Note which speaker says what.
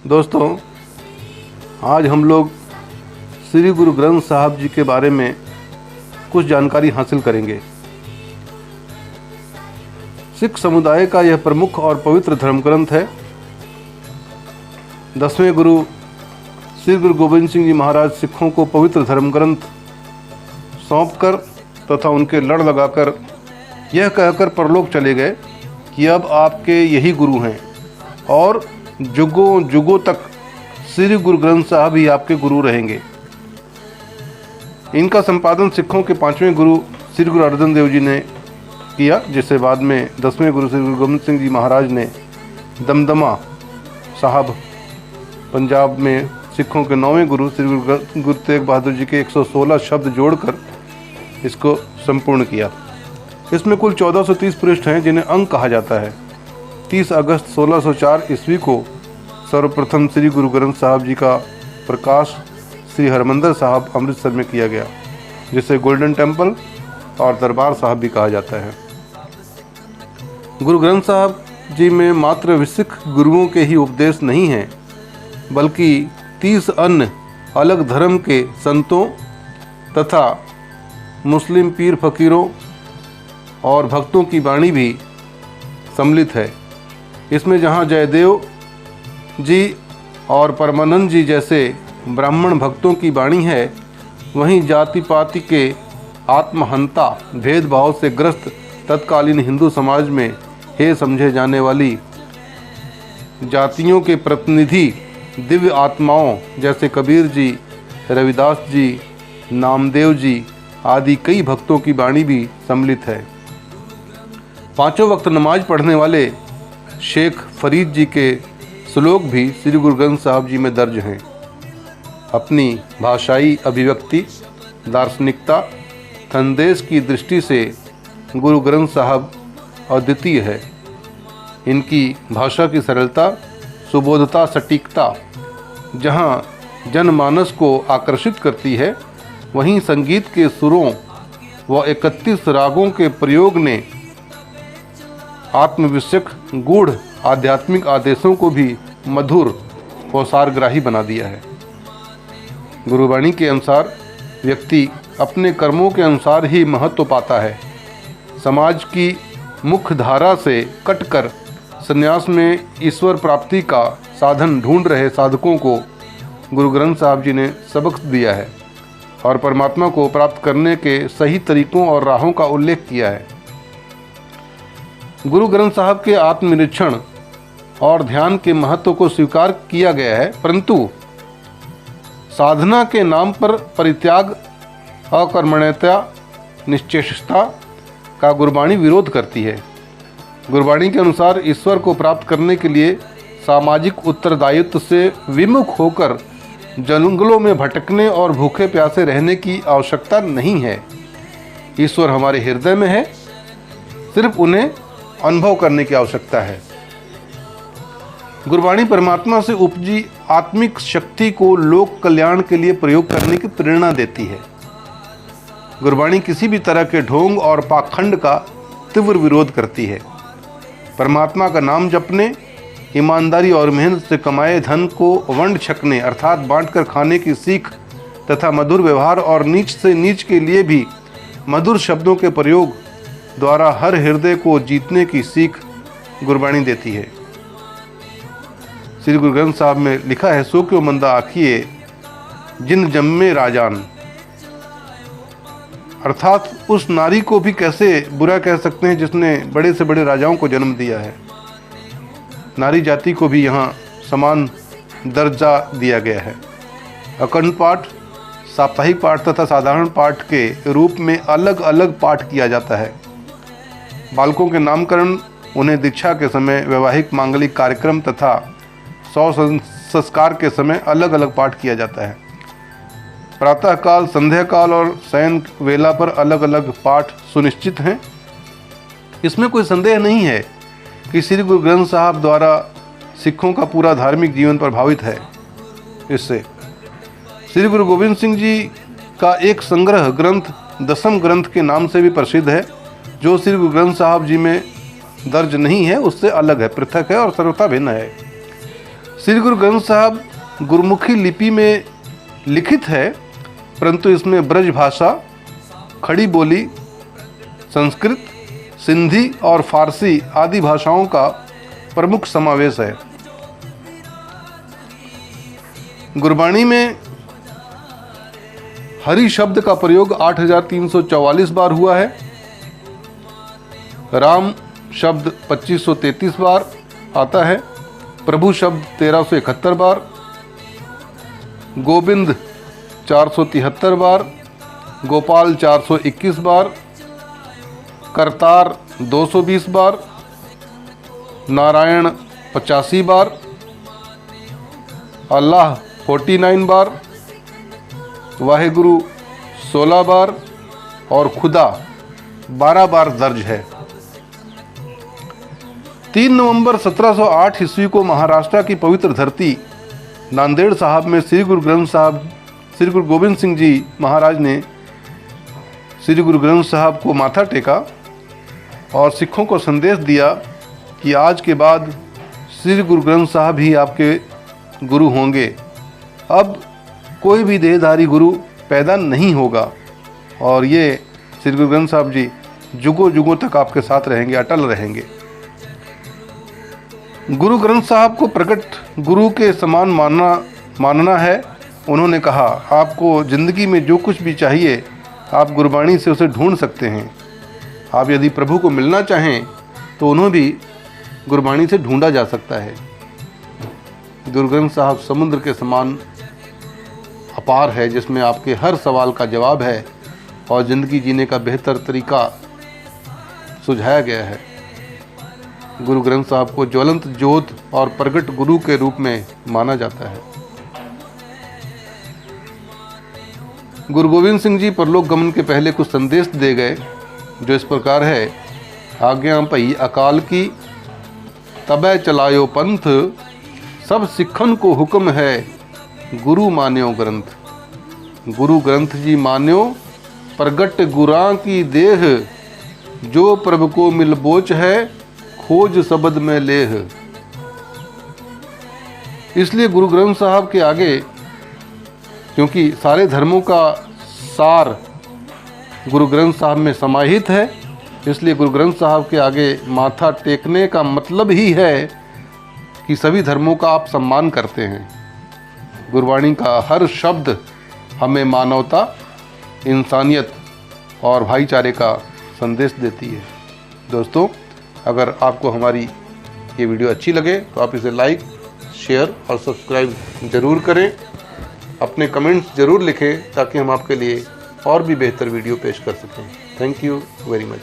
Speaker 1: दोस्तों, आज हम लोग श्री गुरु ग्रंथ साहब जी के बारे में कुछ जानकारी हासिल करेंगे। सिख समुदाय का यह प्रमुख और पवित्र धर्म ग्रंथ है। 10वें गुरु श्री गुरु गोविंद सिंह जी महाराज सिखों को पवित्र धर्म ग्रंथ सौंपकर तथा उनके लड़ लगाकर यह कहकर परलोक चले गए कि अब आपके यही गुरु हैं और जुगों जुगों तक श्री गुरु ग्रंथ साहब ही आपके गुरु रहेंगे। इनका संपादन सिखों के 5वें गुरु श्री गुरु अर्जन देव जी ने किया, जिसे बाद में 10वें गुरु श्री गुरु गोविंद सिंह जी महाराज ने दमदमा साहब पंजाब में सिखों के 9वें गुरु श्री गुरु तेग बहादुर जी के 116 शब्द जोड़कर इसको संपूर्ण किया। इसमें कुल 1430 पृष्ठ हैं जिन्हें अंक कहा जाता है। 30 अगस्त 1604 ईस्वी को सर्वप्रथम श्री गुरु ग्रंथ साहब जी का प्रकाश श्री हरमंदिर साहब अमृतसर में किया गया, जिसे गोल्डन टेम्पल और दरबार साहब भी कहा जाता है। गुरु ग्रंथ साहब जी में मात्र सिख गुरुओं के ही उपदेश नहीं हैं, बल्कि 30 अन्य अलग धर्म के संतों तथा मुस्लिम पीर फकीरों और भक्तों की वाणी भी सम्मिलित है। इसमें जहाँ जयदेव जी और परमानंद जी जैसे ब्राह्मण भक्तों की वाणी है, वहीं जाति पाति के आत्महंता भेदभाव से ग्रस्त तत्कालीन हिंदू समाज में हे समझे जाने वाली जातियों के प्रतिनिधि दिव्य आत्माओं जैसे कबीर जी, रविदास जी, नामदेव जी आदि कई भक्तों की वाणी भी सम्मिलित है। पांचों वक्त नमाज पढ़ने वाले शेख फरीद जी के श्लोक भी श्री गुरु ग्रंथ साहब जी में दर्ज हैं। अपनी भाषाई अभिव्यक्ति, दार्शनिकता, संदेश की दृष्टि से गुरु ग्रंथ साहब अद्वितीय है। इनकी भाषा की सरलता, सुबोधता, सटीकता जहाँ जनमानस को आकर्षित करती है, वहीं संगीत के सुरों व 31 रागों के प्रयोग ने आत्मविषयक गूढ़ आध्यात्मिक आदेशों को भी मधुर व सारग्राही बना दिया है। गुरुवाणी के अनुसार व्यक्ति अपने कर्मों के अनुसार ही महत्व पाता है। समाज की मुख्य धारा से कटकर संन्यास में ईश्वर प्राप्ति का साधन ढूंढ रहे साधकों को गुरु ग्रंथ साहब जी ने सबक दिया है और परमात्मा को प्राप्त करने के सही तरीकों और राहों का उल्लेख किया है। गुरु ग्रंथ साहब के आत्मनिरीक्षण और ध्यान के महत्व को स्वीकार किया गया है, परंतु साधना के नाम पर परित्याग, अकर्मण्यता, निश्चेष्टता का गुरबाणी विरोध करती है। गुरबाणी के अनुसार ईश्वर को प्राप्त करने के लिए सामाजिक उत्तरदायित्व से विमुख होकर जंगलों में भटकने और भूखे प्यासे रहने की आवश्यकता नहीं है। ईश्वर हमारे हृदय में है, सिर्फ उन्हें अनुभव करने की आवश्यकता है। गुरबाणी परमात्मा से उपजी आत्मिक शक्ति को लोक कल्याण के लिए प्रयोग करने की प्रेरणा देती है। गुरबाणी किसी भी तरह के ढोंग और पाखंड का तीव्र विरोध करती है। परमात्मा का नाम जपने, ईमानदारी और मेहनत से कमाए धन को वंड छकने अर्थात बांटकर खाने की सीख तथा मधुर व्यवहार और नीच से नीच के लिए भी मधुर शब्दों के प्रयोग द्वारा हर हृदय को जीतने की सीख गुरबाणी देती है। श्री गुरु ग्रंथ साहब में लिखा है, सो क्यों मंदा आखिए जिन जम्मे राजान, अर्थात उस नारी को भी कैसे बुरा कह सकते हैं जिसने बड़े से बड़े राजाओं को जन्म दिया है। नारी जाति को भी यहाँ समान दर्जा दिया गया है। अखंड पाठ, साप्ताहिक पाठ तथा साधारण पाठ के रूप में अलग अलग पाठ किया जाता है। बालकों के नामकरण, उन्हें दीक्षा के समय, वैवाहिक मांगलिक कार्यक्रम तथा शव संस्कार के समय अलग अलग पाठ किया जाता है। प्रातःकाल, संध्या काल और शयन वेला पर अलग अलग पाठ सुनिश्चित हैं। इसमें कोई संदेह नहीं है कि श्री गुरु ग्रंथ साहब द्वारा सिखों का पूरा धार्मिक जीवन प्रभावित है। इससे श्री गुरु गोविंद सिंह जी का एक संग्रह ग्रंथ 10वें ग्रंथ के नाम से भी प्रसिद्ध है, जो श्री गुरु ग्रंथ साहब जी में दर्ज नहीं है, उससे अलग है, पृथक है और सर्वथा भिन्न है। श्री गुरु ग्रंथ साहब गुरुमुखी लिपि में लिखित है, परंतु इसमें ब्रज भाषा, खड़ी बोली, संस्कृत, सिंधी और फारसी आदि भाषाओं का प्रमुख समावेश है। गुरबाणी में हरि शब्द का प्रयोग 8344 बार हुआ है। राम शब्द 2533 बार आता है। प्रभु शब्द 1371 बार, गोविंद 473 बार, गोपाल 421 बार, करतार 220 बार, नारायण 85 बार, अल्लाह 49 बार, वाहेगुरु 16 बार और खुदा 12 बार दर्ज है। 3 नवंबर 1708 ईस्वी को महाराष्ट्र की पवित्र धरती नांदेड़ साहब में श्री गुरु ग्रंथ साहब, श्री गुरु गोविंद सिंह जी महाराज ने श्री गुरु ग्रंथ साहब को माथा टेका और सिखों को संदेश दिया कि आज के बाद श्री गुरु ग्रंथ साहब ही आपके गुरु होंगे। अब कोई भी देहधारी गुरु पैदा नहीं होगा और ये श्री गुरु ग्रंथ साहब जी जुगों जुगों तक आपके साथ रहेंगे, अटल रहेंगे। गुरु ग्रंथ साहब को प्रकट गुरु के समान मानना है। उन्होंने कहा, आपको ज़िंदगी में जो कुछ भी चाहिए आप गुरबाणी से उसे ढूंढ सकते हैं। आप यदि प्रभु को मिलना चाहें तो उन्हें भी गुरबाणी से ढूंढा जा सकता है। गुरु ग्रंथ साहब समुद्र के समान अपार है, जिसमें आपके हर सवाल का जवाब है और ज़िंदगी जीने का बेहतर तरीका सुझाया गया है। गुरु ग्रंथ साहब को ज्वलंत ज्योत और प्रगट गुरु के रूप में माना जाता है। गुरु गोविंद सिंह जी परलोक गमन के पहले कुछ संदेश दे गए, जो इस प्रकार है। आज्ञा भई अकाल की, तबै चलायो पंथ, सब सिखन को हुक्म है, गुरु मान्यो ग्रंथ। गुरु ग्रंथ जी मान्यो, प्रगट गुरां की देह, जो प्रभु को मिल बोच है, खोज शब्द में लेह। इसलिए गुरु ग्रंथ साहब के आगे, क्योंकि सारे धर्मों का सार गुरु ग्रंथ साहब में समाहित है, इसलिए गुरु ग्रंथ साहब के आगे माथा टेकने का मतलब ही है कि सभी धर्मों का आप सम्मान करते हैं। गुरबाणी का हर शब्द हमें मानवता, इंसानियत और भाईचारे का संदेश देती है। दोस्तों, अगर आपको हमारी ये वीडियो अच्छी लगे तो आप इसे लाइक, शेयर और सब्सक्राइब ज़रूर करें। अपने कमेंट्स ज़रूर लिखें ताकि हम आपके लिए और भी बेहतर वीडियो पेश कर सकें। Thank you very much.